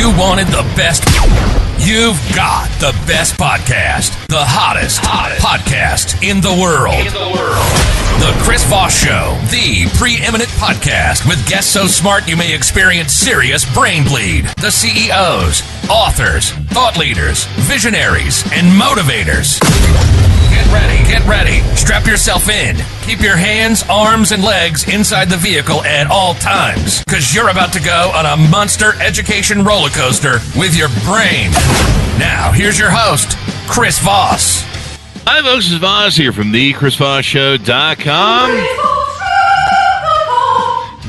you wanted the best, you've got the best podcast, the hottest podcast in the world. The Chris Voss Show, the preeminent podcast with guests so smart you may experience serious brain bleed. The CEOs, authors, thought leaders, visionaries, and motivators. Get ready. Strap yourself in. Keep your hands, arms, and legs inside the vehicle at all times, because you're about to go on a monster education roller coaster with your brain. Now, here's your host, Chris Voss. Hi, folks. This is Voss here from thechrisvossshow.com.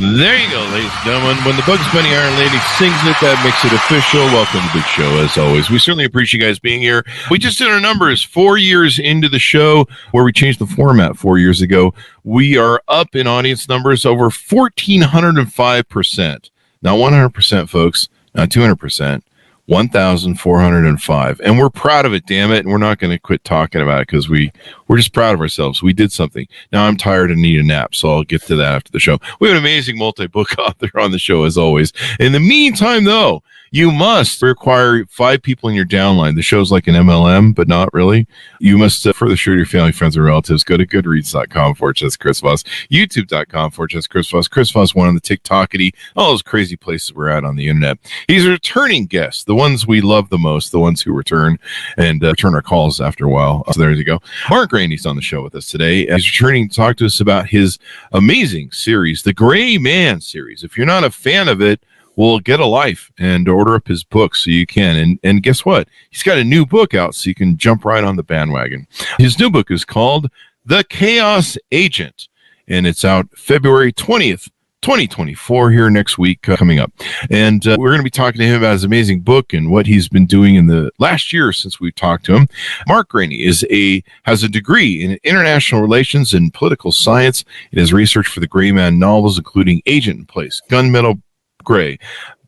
There you go, ladies and gentlemen. When the Bugs Bunny Iron Lady sings it, that makes it official. Welcome to the show, as always. We certainly appreciate you guys being here. We just did our numbers 4 years into the show, where we changed the format 4 years ago. We are up in audience numbers over 1,405%. Not 100%, folks. Not 200%. 1,405. And we're proud of it, damn it. And we're not going to quit talking about it because we're just proud of ourselves. We did something. Now I'm tired and need a nap, so I'll get to that after the show. We have an amazing multi-book author on the show, as always. In the meantime, though, you must require 5 people in your downline. The show's like an MLM, but not really. You must further share your family, friends, and relatives. Go to goodreads.com/Chris Voss, youtube.com/Chris Voss, Chris Voss one on the TikTokity, all those crazy places we're at on the internet. He's a returning guest, the ones we love the most, the ones who return and return our calls after a while. So there you go. Mark Greaney's on the show with us today. He's returning to talk to us about his amazing series, the Gray Man series. If you're not a fan of it, well, get a life and order up his book so you can. And guess what? He's got a new book out, so you can jump right on the bandwagon. His new book is called The Chaos Agent, and it's out February 20th, 2024, here next week coming up. And we're going to be talking to him about his amazing book and what he's been doing in the last year since we talked to him. Mark Greaney has a degree in international relations and political science. It has research for the Gray Man novels, including Agent in Place, Gunmetal Gray,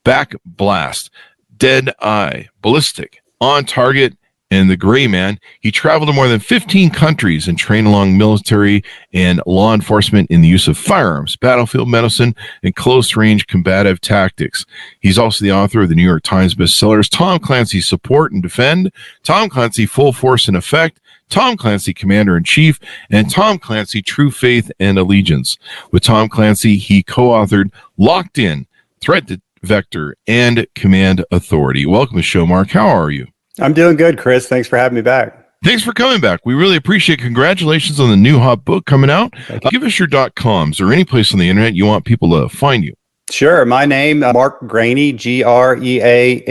Back Blast, Dead Eye, Ballistic, On Target, and The Gray Man. He traveled to more than 15 countries and trained along military and law enforcement in the use of firearms, battlefield medicine, and close-range combative tactics. He's also the author of the New York Times bestsellers Tom Clancy's Support and Defend, Tom Clancy Full Force and Effect, Tom Clancy Commander-in-Chief, and Tom Clancy True Faith and Allegiance. With Tom Clancy, he co-authored Locked In, Threat Vector, and Command Authority. Welcome to the show, Mark. How are you? I'm doing good, Chris. Thanks for having me back. Thanks for coming back. We really appreciate it. Congratulations on the new hot book coming out. Give us your .coms or any place on the internet you want people to find you. Sure. My name, Mark Greaney, Greaney,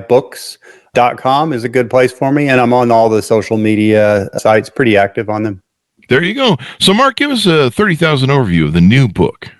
books.com is a good place for me. And I'm on all the social media sites, pretty active on them. There you go. So, Mark, give us a 30,000 overview of the new book.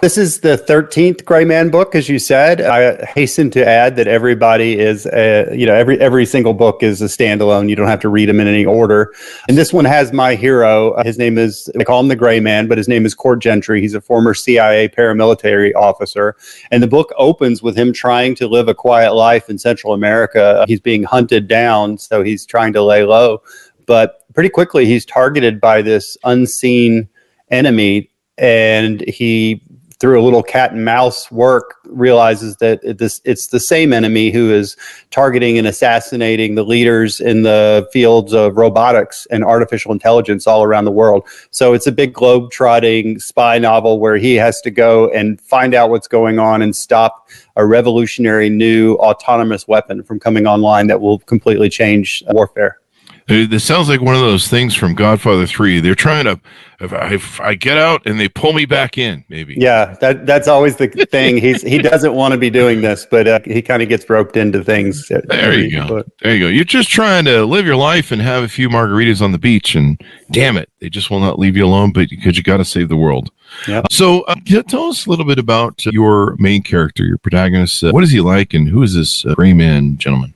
This is the 13th Gray Man book, as you said. I hasten to add that everybody is, every single book is a standalone. You don't have to read them in any order. And this one has my hero. His name is, they call him the Gray Man, but his name is Court Gentry. He's a former CIA paramilitary officer. And the book opens with him trying to live a quiet life in Central America. He's being hunted down, so he's trying to lay low. But pretty quickly, he's targeted by this unseen enemy, and he, through a little cat and mouse work, realizes that it's the same enemy who is targeting and assassinating the leaders in the fields of robotics and artificial intelligence all around the world. So it's a big globe-trotting spy novel where he has to go and find out what's going on and stop a revolutionary new autonomous weapon from coming online that will completely change warfare. This sounds like one of those things from Godfather 3. They're trying to, if I get out and they pull me back in, maybe. Yeah, that's always the thing. He doesn't want to be doing this, but he kind of gets roped into things. There you go. There you go. You're just trying to live your life and have a few margaritas on the beach, and damn it, they just will not leave you alone, but because you got to save the world. Yep. So tell us a little bit about your main character, your protagonist. What is he like, and who is this Gray Man gentleman?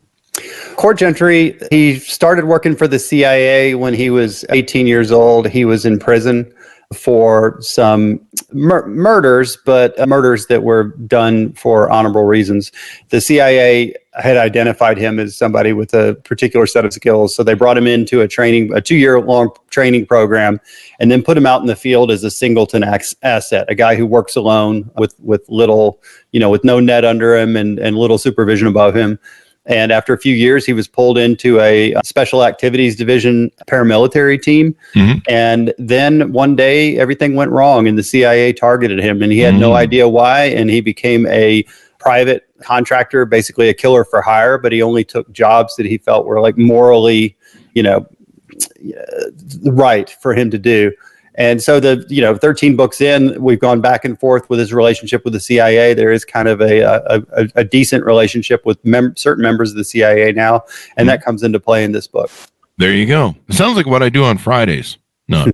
Court Gentry, he started working for the CIA when he was 18 years old. He was in prison for some murders, but murders that were done for honorable reasons. The CIA had identified him as somebody with a particular set of skills. So they brought him into a 2-year-long training program, and then put him out in the field as a singleton asset, a guy who works alone with little, with no net under him and little supervision above him. And after a few years, he was pulled into a special activities division paramilitary team. Mm-hmm. And then one day, everything went wrong and the CIA targeted him, and he had no idea why. And he became a private contractor, basically a killer for hire, but he only took jobs that he felt were like morally, right for him to do. And so 13 books in, we've gone back and forth with his relationship with the CIA. There is kind of a decent relationship with certain members of the CIA now, and that comes into play in this book. There you go. It sounds like what I do on Fridays. No,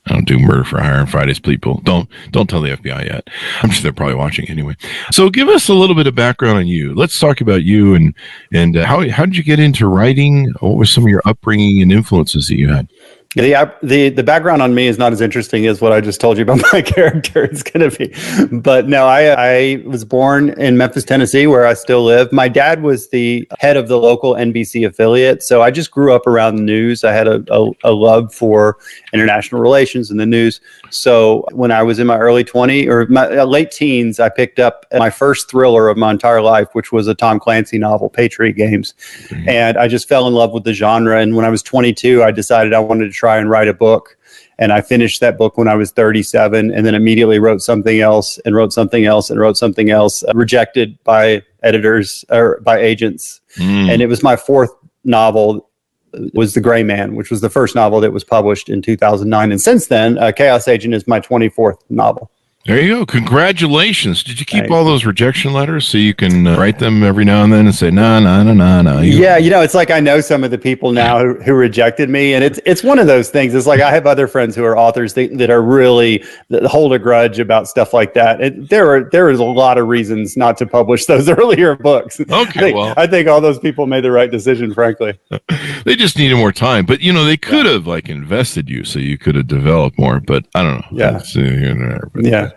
I don't do murder for hire on Fridays, people. Don't tell the FBI yet. I'm sure they're probably watching anyway. So give us a little bit of background on you. Let's talk about you and how did you get into writing? What were some of your upbringing and influences that you had? The background on me is not as interesting as what I just told you about my character is going to be. But no, I was born in Memphis, Tennessee, where I still live. My dad was the head of the local NBC affiliate. So I just grew up around the news. I had a love for international relations and the news. So when I was in my early 20s or my late teens, I picked up my first thriller of my entire life, which was a Tom Clancy novel, Patriot Games. Mm-hmm. And I just fell in love with the genre. And when I was 22, I decided I wanted to try and write a book. And I finished that book when I was 37, and then immediately wrote something else and wrote something else and wrote something else, rejected by editors or by agents. And it was my fourth novel, was The Gray Man, which was the first novel that was published in 2009. And since then, Chaos Agent is my 24th novel. There you go. Congratulations. Did you keep all those rejection letters so you can write them every now and then and say, no. Yeah, it's like I know some of the people now who rejected me. And it's one of those things. It's like I have other friends who are authors that are really that hold a grudge about stuff like that. There is a lot of reasons not to publish those earlier books. Okay, I think all those people made the right decision, frankly. They just needed more time. But, they could have invested you so you could have developed more. But I don't know. Yeah. Yeah.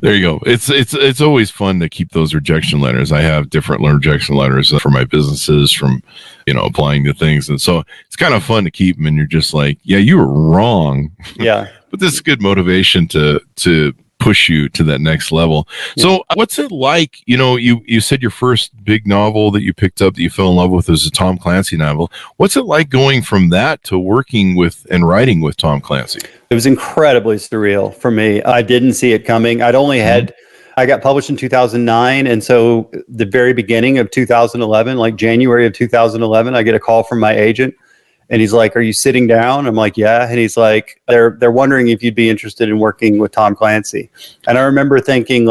There you go. It's always fun to keep those rejection letters. I have different rejection letters for my businesses from, applying to things. And so it's kind of fun to keep them. And you're just like, yeah, you were wrong. Yeah. But this is good motivation to push you to that next level. Yeah. So what's it like? You said your first big novel that you picked up that you fell in love with was a Tom Clancy novel. What's it like going from that to working with and writing with Tom Clancy? It was incredibly surreal for me. I didn't see it coming. I got published in 2009. And so the very beginning of 2011, like January of 2011, I get a call from my agent. And he's like, "Are you sitting down?" I'm like, "Yeah." And he's like, they're wondering if you'd be interested in working with Tom Clancy. And I remember thinking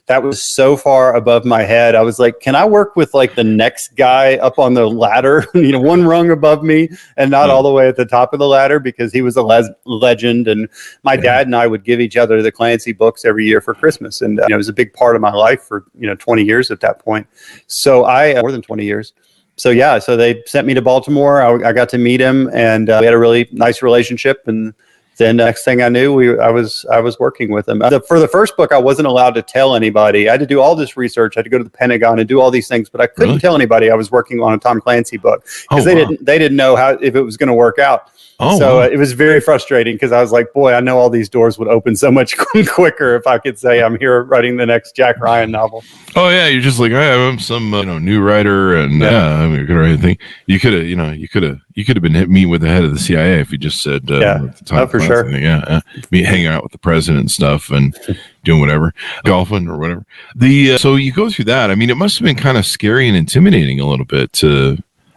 that was so far above my head. I was like, can I work with the next guy up on the ladder, one rung above me and not all the way at the top of the ladder, because he was a legend. And my dad and I would give each other the Clancy books every year for Christmas. And it was a big part of my life for, 20 years at that point. So more than 20 years. So they sent me to Baltimore. I got to meet him, and we had a really nice relationship. And then next thing I knew, I was working with him. For the first book, I wasn't allowed to tell anybody. I had to do all this research. I had to go to the Pentagon and do all these things, but I couldn't tell anybody I was working on a Tom Clancy book because they didn't know if it was going to work out. It was very frustrating because I was like, boy, I know all these doors would open so much quicker if I could say I'm here writing the next Jack Ryan novel. Oh yeah, you're just like, I'm some new writer, and I'm going to write anything. You could have been hitting me with the head of the CIA if you just said, for sure. Me hanging out with the president and stuff and doing whatever, golfing or whatever. So you go through that. I mean, it must have been kind of scary and intimidating a little bit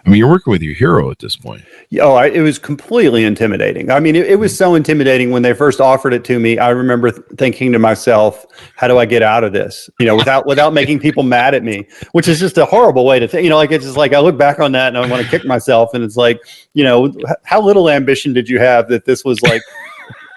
you're working with your hero at this point. It was completely intimidating. I mean, it was so intimidating when they first offered it to me. I remember thinking to myself, how do I get out of this? Without making people mad at me, which is just a horrible way to think. It's just like I look back on that and I want to kick myself. And it's like, how little ambition did you have that this was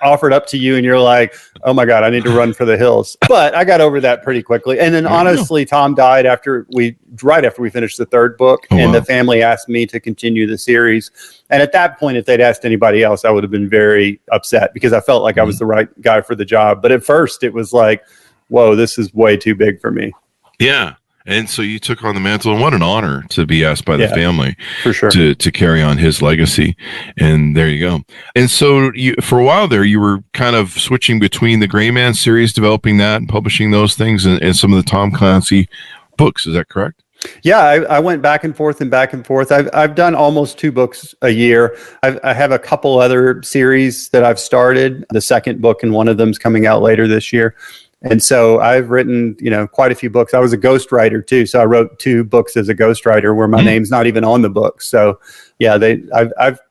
offered up to you and you're like, oh my God, I need to run for the hills. But I got over that pretty quickly. And then honestly, Tom died right after we finished the third book. And the family asked me to continue the series. And at that point, if they'd asked anybody else, I would have been very upset because I felt like I was the right guy for the job. But at first it was like, whoa, this is way too big for me. Yeah. And so you took on the mantle, and what an honor to be asked by the family for sure to carry on his legacy. And there you go. And so for a while there, you were kind of switching between the Gray Man series, developing that and publishing those things, and some of the Tom Clancy books. Is that correct? Yeah, I went back and forth and back and forth. I've done almost 2 books a year. I have a couple other series that I've started. The second book and one of them's coming out later this year. And so I've written, quite a few books. I was a ghostwriter too. So I wrote 2 books as a ghostwriter where my name's not even on the book. So yeah,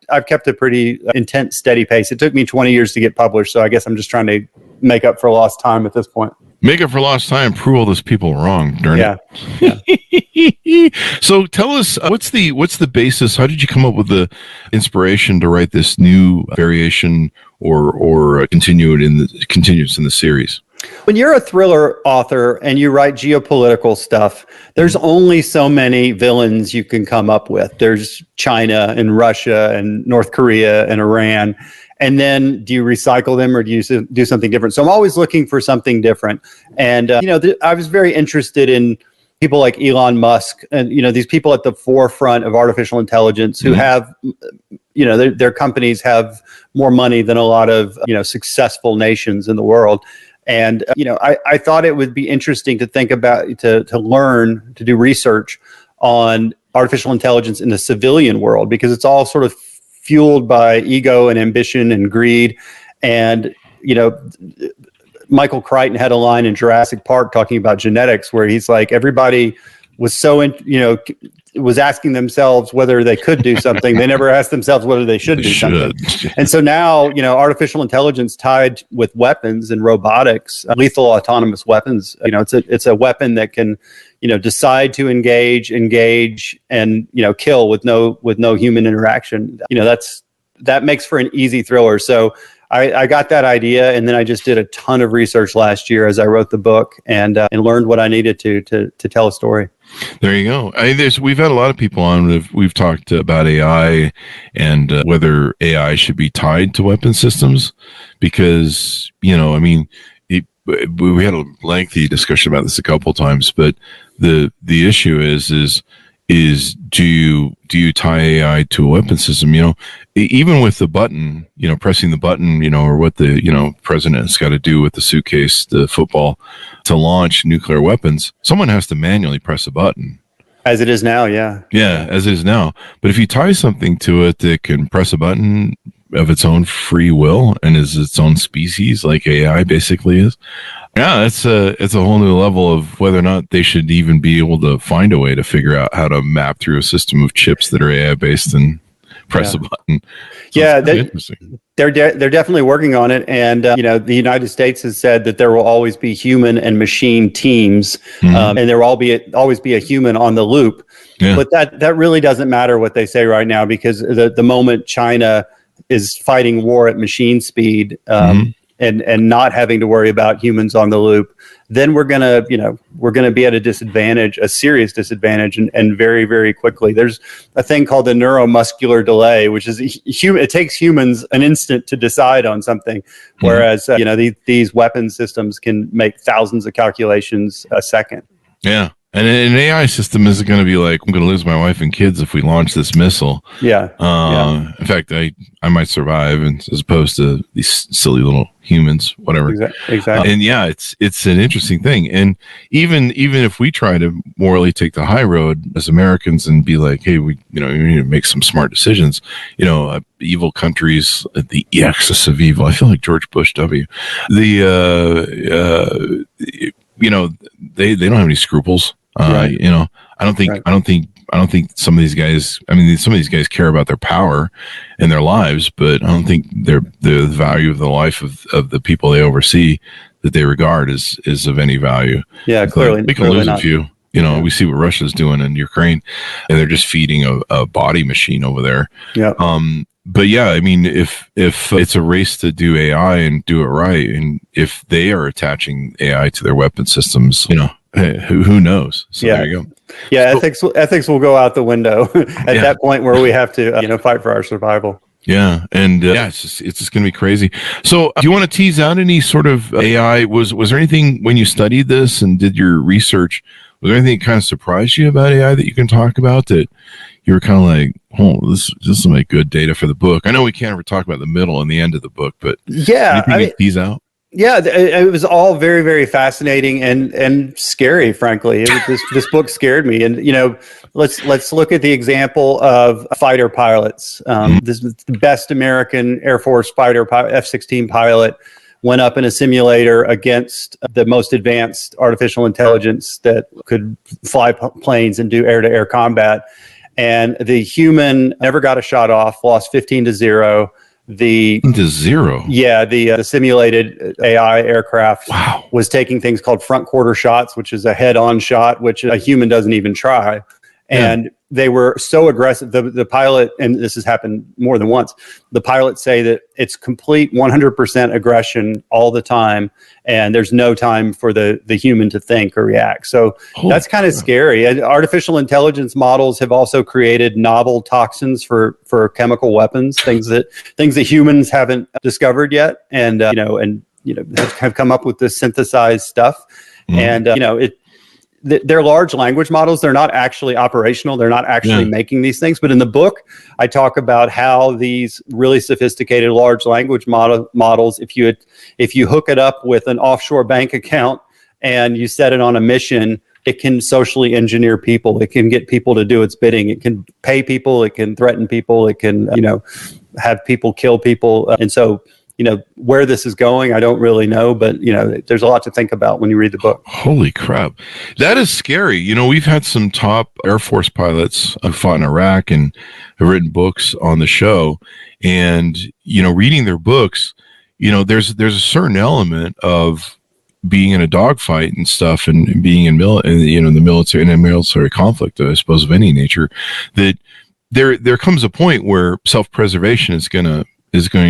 I've kept a pretty intense, steady pace. It took me 20 years to get published. So I guess I'm just trying to make up for lost time at this point. Make up for lost time, prove all those people wrong, darn it. Yeah. So tell us, what's the basis? How did you come up with the inspiration to write this new variation or continuance in the series? When you're a thriller author and you write geopolitical stuff, there's only so many villains you can come up with. There's China and Russia and North Korea and Iran. And then do you recycle them or do you do something different? So I'm always looking for something different. And, I was very interested in people like Elon Musk and, these people at the forefront of artificial intelligence who have, their companies have more money than a lot of, successful nations in the world. And, I thought it would be interesting to think about, to learn, to do research on artificial intelligence in the civilian world, because it's all sort of fueled by ego and ambition and greed. And, Michael Crichton had a line in Jurassic Park talking about genetics where he's like, everybody was was asking themselves whether they could do something. They never asked themselves whether they should do something. And so now, artificial intelligence tied with weapons and robotics, lethal autonomous weapons, it's a weapon that can, decide to engage and, kill with no human interaction. That makes for an easy thriller. So I got that idea, and then I just did a ton of research last year as I wrote the book and learned what I needed to tell a story. There you go. We've had a lot of people on. We've talked about AI and whether AI should be tied to weapon systems, because we had a lengthy discussion about this a couple of times. But the issue is do you tie AI to a weapon system? Even with the button, pressing the button, or what the president's got to do with the suitcase, the football, to launch nuclear weapons, someone has to manually press a button. As it is now, yeah. Yeah, as it is now. But if you tie something to it that can press a button of its own free will and is its own species, like AI basically is, yeah, it's a whole new level of whether or not they should even be able to find a way to figure out how to map through a system of chips that are AI based and press a button. So yeah, they're definitely working on it, and the United States has said that there will always be human and machine teams, and there will always be a human on the loop. Yeah. But that really doesn't matter what they say right now, because the moment China is fighting war at machine speed, and not having to worry about humans on the loop, then we're gonna be at a serious disadvantage, and very, very quickly. There's a thing called the neuromuscular delay, which is it takes humans an instant to decide on something, whereas these weapon systems can make thousands of calculations a second. Yeah. And an AI system isn't going to be like, I'm going to lose my wife and kids if we launch this missile. Yeah. In fact, I might survive, as opposed to these silly little humans, whatever. Exactly. And yeah, it's an interesting thing. And even if we try to morally take the high road as Americans and be like, hey, we need to make some smart decisions. Evil countries, the axis of evil. I feel like George Bush W. They don't have any scruples. Right. I don't think some of these guys, some of these guys care about their power and their lives, but I don't think the value of the life of the people they oversee that they regard is of any value. Yeah, clearly. We can lose a few. We see what Russia's doing in Ukraine, and they're just feeding a body machine over there. Yeah. but yeah, I mean, if it's a race to do AI and do it right, and if they are attaching AI to their weapon systems, who knows? So there you go. Yeah, So, ethics will go out the window at that point where we have to fight for our survival. Yeah, and it's just going to be crazy. So, do you want to tease out any sort of AI? Was there anything when you studied this and did your research? Was there anything that kind of surprised you about AI that you can talk about that you were kind of like, oh, this will make good data for the book? I know we can't ever talk about the middle and the end of the book, but anything you tease out? Yeah, it was all very, very fascinating and scary. Frankly, this book scared me. And let's look at the example of fighter pilots. This is the best American Air Force fighter F-16 pilot went up in a simulator against the most advanced artificial intelligence that could fly planes and do air-to-air combat. And the human never got a shot off, lost 15-0. The simulated AI aircraft was taking things called front quarter shots, which is a head-on shot, which a human doesn't even try. And they were so aggressive. The pilot, and this has happened more than once, the pilots say that it's complete 100% aggression all the time, and there's no time for the human to think or react. So that's kind of scary. And artificial intelligence models have also created novel toxins for chemical weapons, things that humans haven't discovered yet, and have come up with this synthesized stuff. And they're large language models. They're not actually operational. They're not actually making these things. But in the book, I talk about how these really sophisticated large language models, if you hook it up with an offshore bank account and you set it on a mission, it can socially engineer people. It can get people to do its bidding. It can pay people. It can threaten people. It can, have people kill people. And so, where this is going, I don't really know, but there's a lot to think about when you read the book. Holy crap. That is scary. We've had some top Air Force pilots who fought in Iraq and have written books on the show. And, reading their books, there's a certain element of being in a dogfight and stuff and being in the military, in a military conflict, I suppose, of any nature, that there comes a point where self-preservation is going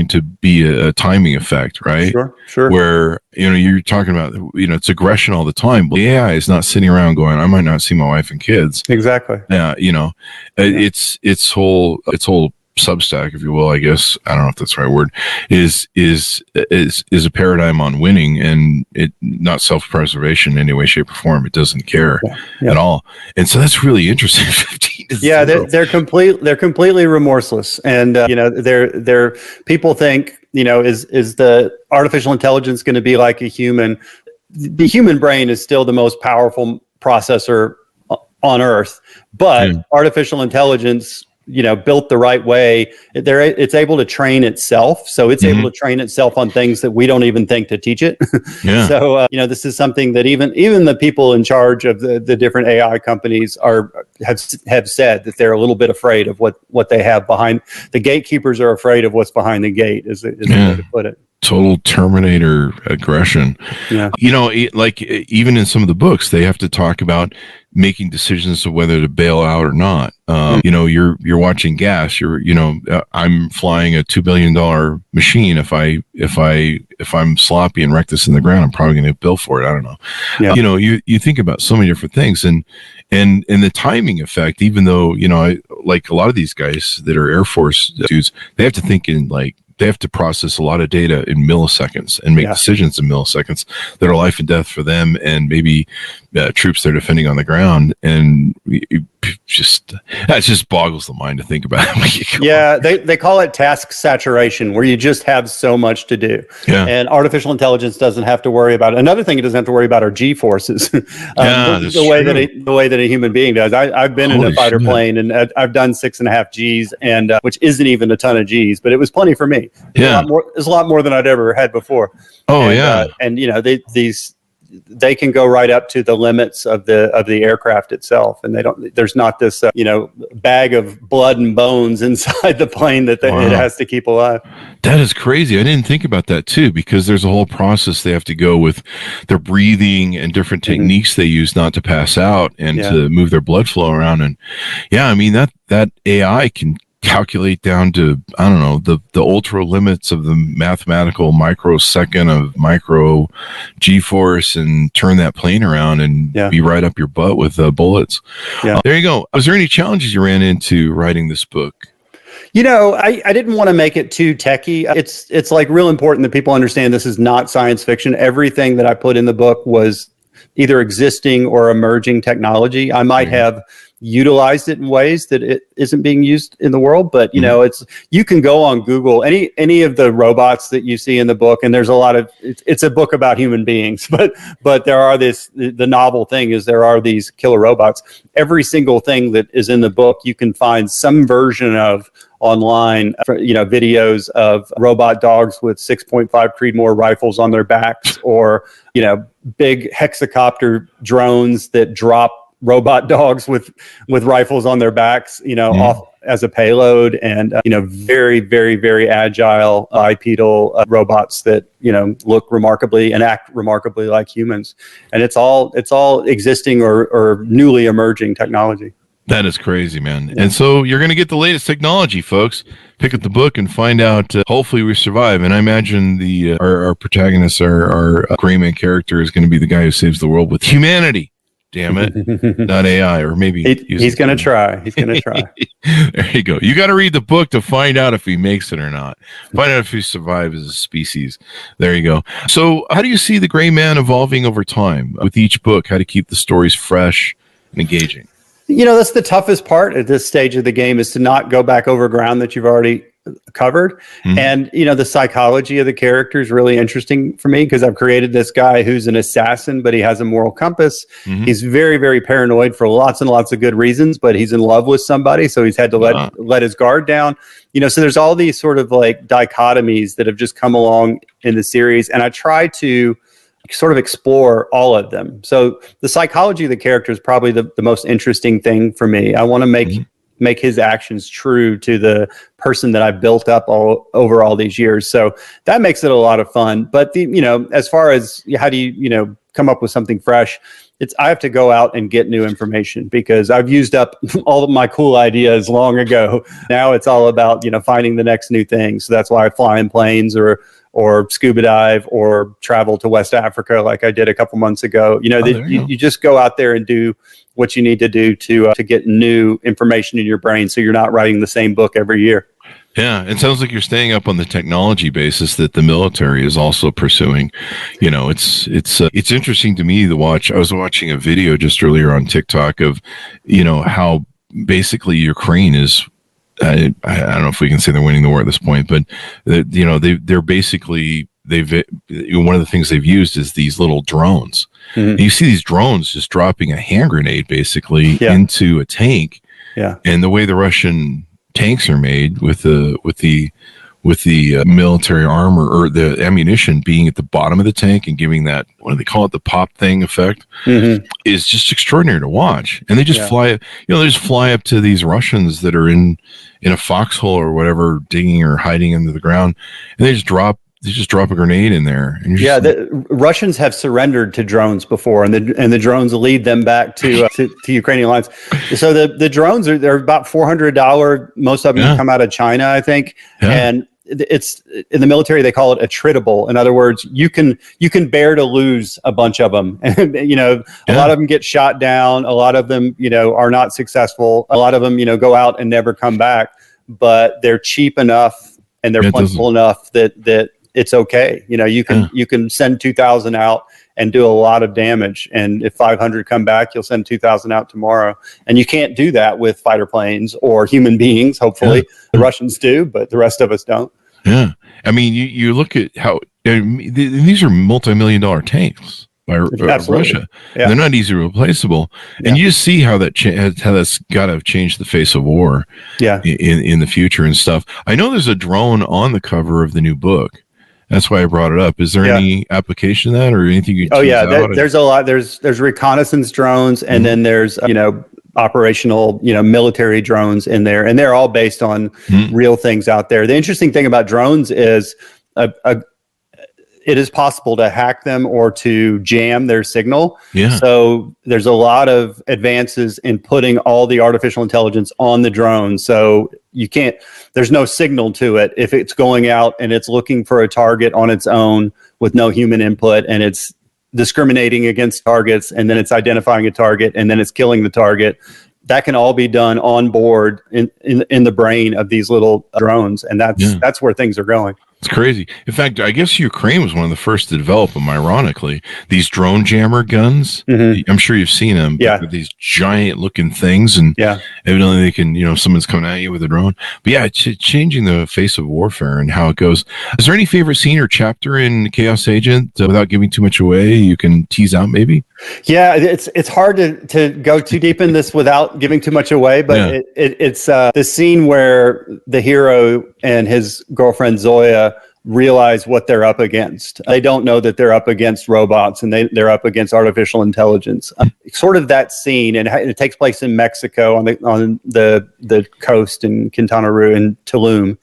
to be a timing effect, right? Sure. Where, you're talking about, it's aggression all the time. But the AI is not sitting around going, I might not see my wife and kids. Exactly. Yeah. Its whole Substack, if you will, I guess, I don't know if that's the right word, is a paradigm on winning and it not self-preservation in any way, shape, or form. It doesn't care at all. And so that's really interesting. 15 to 0. They're completely remorseless. And they're people think, is the artificial intelligence going to be like a human? The human brain is still the most powerful processor on Earth, but artificial intelligence, built the right way, it's able to train itself. So it's able to train itself on things that we don't even think to teach it. So, this is something that even the people in charge of the different AI companies have said that they're a little bit afraid of what they have behind. The gatekeepers are afraid of what's behind the gate, is the way to put it. Total Terminator aggression. Yeah. Like even in some of the books, they have to talk about making decisions of whether to bail out or not. You're watching gas. I'm flying a $2 billion machine. If I'm sloppy and wreck this in the ground, I'm probably going to bill for it. I don't know. Yeah. You think about so many different things and the timing effect. Even though like a lot of these guys that are Air Force dudes, they have to think in they have to process a lot of data in milliseconds and make decisions in milliseconds that are life and death for them and maybe troops they're defending on the ground. And that just boggles the mind to think about. They call it task saturation, where you just have so much to do. And artificial intelligence doesn't have to worry about it. Another thing it doesn't have to worry about are G-forces. The way that a human being does. I've been in a fighter plane and I've done 6.5 Gs, and which isn't even a ton of Gs, but it was plenty for me. It's a lot more than I'd ever had before. They can go right up to the limits of the aircraft itself, and there's not this bag of blood and bones inside the plane that it has to keep alive. That is crazy. I didn't think about that too, because there's a whole process they have to go with their breathing and different techniques they use not to pass out and to move their blood flow around. And that AI can calculate down to, I don't know, the ultra limits of the mathematical microsecond of micro G-force and turn that plane around and be right up your butt with bullets. There you go. Was there any challenges you ran into writing this book? I didn't want to make it too techy. It's like real important that people understand this is not science fiction. Everything that I put in the book was either existing or emerging technology. I might have utilized it in ways that it isn't being used in the world, but you can go on Google, any of the robots that you see in the book, and there's a lot of it's a book about human beings, but there are the novel thing is there are these killer robots. Every single thing that is in the book you can find some version of online, videos of robot dogs with 6.5 Creedmoor rifles on their backs, or big hexacopter drones that drop robot dogs with rifles on their backs, off as a payload, and very, very, very agile bipedal robots that look remarkably and act remarkably like humans, and it's all existing or newly emerging technology. That is crazy, man. And so you're going to get the latest technology, folks. Pick up the book and find out. Hopefully we survive. And I imagine our protagonist, our gray man character, is going to be the guy who saves the world with humanity. Damn it. Not AI, or maybe he's going to try. He's going to try. There you go. You got to read the book to find out if he makes it or not. Find out if he survives as a species. There you go. So how do you see the gray man evolving over time with each book? How to keep the stories fresh and engaging? That's the toughest part at this stage of the game, is to not go back over ground that you've already covered. And, the psychology of the character is really interesting for me, because I've created this guy who's an assassin, but he has a moral compass. He's very, very paranoid for lots and lots of good reasons, but he's in love with somebody. So he's had to let his guard down, so there's all these sort of like dichotomies that have just come along in the series. And I try to sort of explore all of them. So the psychology of the character is probably the most interesting thing for me. I want to make his actions true to the person that I've built up over all these years. So that makes it a lot of fun. But as far as how do you come up with something fresh, I have to go out and get new information, because I've used up all of my cool ideas long ago. Now it's all about finding the next new thing. So that's why I fly in planes, or scuba dive, or travel to West Africa like I did a couple months ago. You just go out there and do what you need to do to get new information in your brain, so you're not writing the same book every year. Yeah, it sounds like you're staying up on the technology basis that the military is also pursuing. It's interesting to me to watch. I was watching a video just earlier on TikTok of, how basically Ukraine is. I don't know if we can say they're winning the war at this point, but they're basically one of the things they've used is these little drones. You see these drones just dropping a hand grenade basically into a tank. And the way the Russian tanks are made with the military armor or the ammunition being at the bottom of the tank and giving that, what do they call it, the pop thing effect, is just extraordinary to watch. And they just fly, fly up to these Russians that are in a foxhole or whatever, digging or hiding under the ground, and they just drop a grenade in there. And the Russians have surrendered to drones before, and the drones lead them back to Ukrainian lines. So the drones they're about $400. Most of them come out of China, I think, and it's in the military they call it attritable. In other words, you can bear to lose a bunch of them, and a lot of them get shot down, a lot of them are not successful, a lot of them go out and never come back, but they're cheap enough and they're plentiful enough that it's okay. You can send 2,000 out and do a lot of damage, and if 500 come back, you'll send 2,000 out tomorrow. And you can't do that with fighter planes or human beings. Hopefully, the Russians do, but the rest of us don't. Yeah, I mean, you look at how these are multi-million-dollar tanks by Russia. Yeah. They're not easily replaceable, and you just see how that's got to change the face of war. In the future and stuff. I know there's a drone on the cover of the new book. That's why I brought it up. Is there any application of that, or anything you can there's a lot. There's reconnaissance drones, and then there's operational military drones in there, and they're all based on real things out there. The interesting thing about drones is it is possible to hack them or to jam their signal. Yeah. So there's a lot of advances in putting all the artificial intelligence on the drone. So there's no signal to it if it's going out and it's looking for a target on its own with no human input, and it's discriminating against targets, and then it's identifying a target, and then it's killing the target. That can all be done on board in the brain of these little drones, and that's where things are going. It's crazy. In fact, I guess Ukraine was one of the first to develop them, ironically. These drone jammer guns, I'm sure you've seen them. Yeah. These giant looking things, and evidently they can, someone's coming at you with a drone. But yeah, it's changing the face of warfare and how it goes. Is there any favorite scene or chapter in Chaos Agent, without giving too much away, you can tease out maybe? Yeah, it's hard to go too deep in this without giving too much away, but it's the scene where the hero and his girlfriend Zoya realize what they're up against. They don't know that they're up against robots, and they're up against artificial intelligence. Sort of that scene, and it takes place in Mexico on the coast in Quintana Roo and Tulum,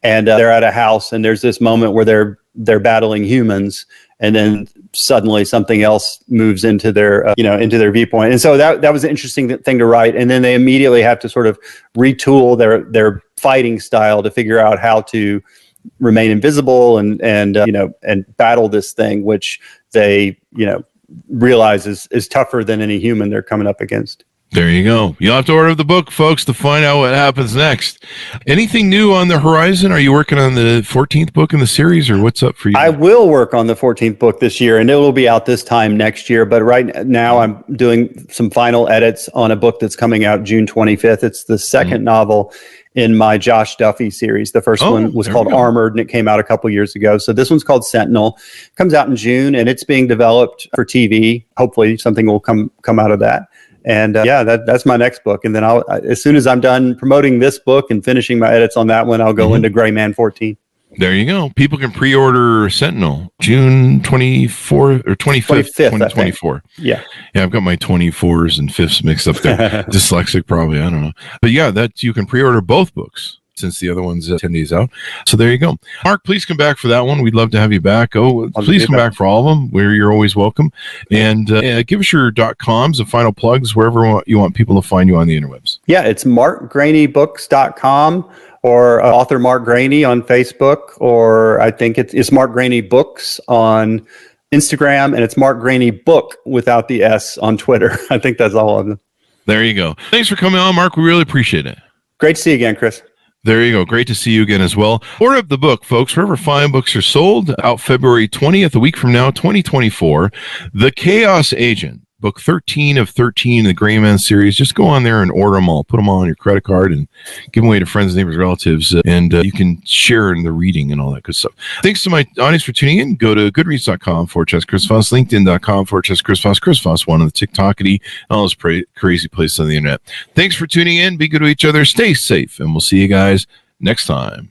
and they're at a house, and there's this moment where they're battling humans, and then suddenly something else moves into their into their viewpoint. And so that was an interesting thing to write. And then they immediately have to sort of retool their fighting style to figure out how to remain invisible and battle this thing, which they realize is tougher than any human they're coming up against. There you go. You'll have to order the book, folks, to find out what happens next. Anything new on the horizon? Are you working on the 14th book in the series, or what's up for you? I will work on the 14th book this year, and it will be out this time next year. But right now I'm doing some final edits on a book that's coming out June 25th. It's the second novel in my Josh Duffy series. The first one was called Armored, and it came out a couple years ago. So this one's called Sentinel. Comes out in June, and it's being developed for TV. Hopefully something will come out of that. And that's my next book. And then as soon as I'm done promoting this book and finishing my edits on that one, I'll go into Gray Man 14. There you go. People can pre-order Sentinel June 24th or 25th, 2024. Yeah, I've got my 24s and 5ths mixed up there. Dyslexic, probably. I don't know. But yeah, you can pre-order both books, since the other one's 10 days out. So there you go. Mark, please come back for that one. We'd love to have you back. Please come back for all of them, where you're always welcome. And give us your .coms and final plugs, wherever you want people to find you on the interwebs. Yeah, it's markgraineybooks.com or author Mark Greaney on Facebook, or I think it's Mark Greaney Books on Instagram, and it's Mark Greaney Book without the S on Twitter. I think that's all of them. There you go. Thanks for coming on, Mark. We really appreciate it. Great to see you again, Chris. There you go. Great to see you again as well. Order up the book, folks, wherever fine books are sold. Out February 20th, a week from now, 2024. The Chaos Agent, book 13 of 13 in the Gray Man series. Just go on there and order them all. Put them all on your credit card and give them away to friends, neighbors, relatives, and you can share in the reading and all that good stuff. Thanks to my audience for tuning in. Go to goodreads.com/Chris Voss, LinkedIn.com/Chris Voss, Chris Voss 1 on the TikTokity, all those crazy places on the internet. Thanks for tuning in. Be good to each other. Stay safe, and we'll see you guys next time.